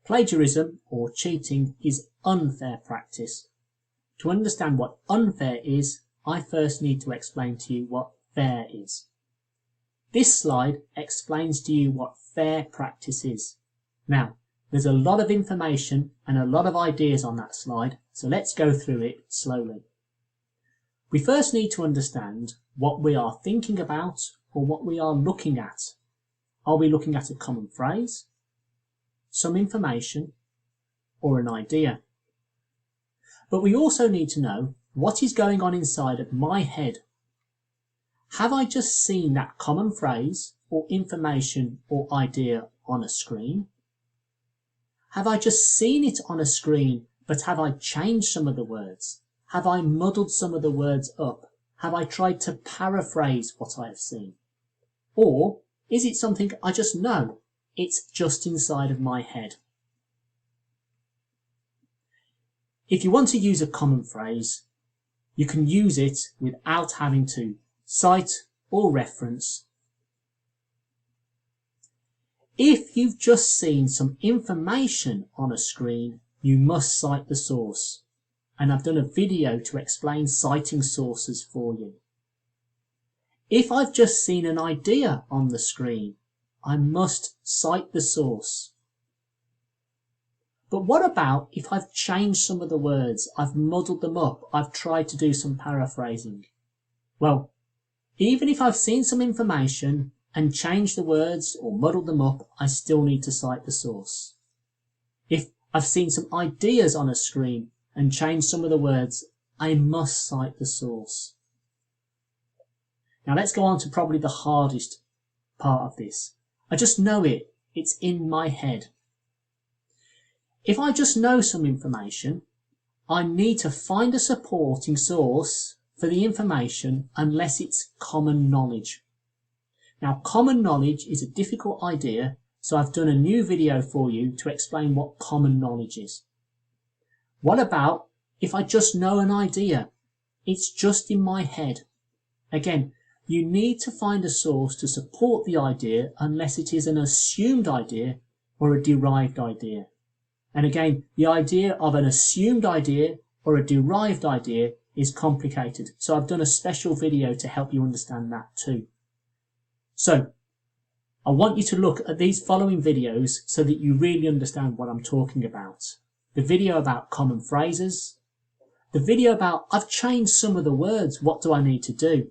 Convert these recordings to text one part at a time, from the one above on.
Plagiarism or cheating is unfair practice. To understand what unfair is, I first need to explain to you what fair is. This slide explains to you what fair practice is. Now, there's a lot of information and a lot of ideas on that slide, so let's go through it slowly. We first need to understand what we are thinking about or what we are looking at. Are we looking at a common phrase, some information, or an idea? But we also need to know what is going on inside of my head. Have I just seen that common phrase or information or idea on a screen? Have I just seen it on a screen, but have I changed some of the words? Have I muddled some of the words up? Have I tried to paraphrase what I have seen? Or is it something I just know? It's just inside of my head. If you want to use a common phrase, you can use it without having to cite or reference. If you've just seen some information on a screen, you must cite the source. And I've done a video to explain citing sources for you. If I've just seen an idea on the screen, I must cite the source. But what about if I've changed some of the words, I've muddled them up, I've tried to do some paraphrasing? Well, even if I've seen some information and changed the words or muddled them up, I still need to cite the source. If I've seen some ideas on a screen and changed some of the words, I must cite the source. Now let's go on to probably the hardest part of this. I just know it. It's in my head. If I just know some information, I need to find a supporting source for the information unless it's common knowledge. Now, common knowledge is a difficult idea, so I've done a new video for you to explain what common knowledge is. What about if I just know an idea? It's just in my head. Again, you need to find a source to support the idea unless it is an assumed idea or a derived idea. And again, the idea of an assumed idea or a derived idea is complicated. So I've done a special video to help you understand that too. So I want you to look at these following videos so that you really understand what I'm talking about. The video about common phrases. The video about I've changed some of the words, what do I need to do?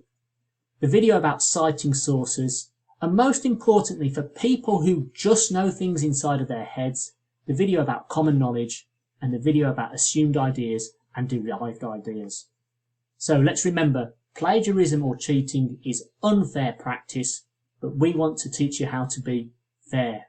The video about citing sources. And most importantly, for people who just know things inside of their heads, the video about common knowledge and the video about assumed ideas and derived ideas. So let's remember, plagiarism or cheating is unfair practice, but we want to teach you how to be fair.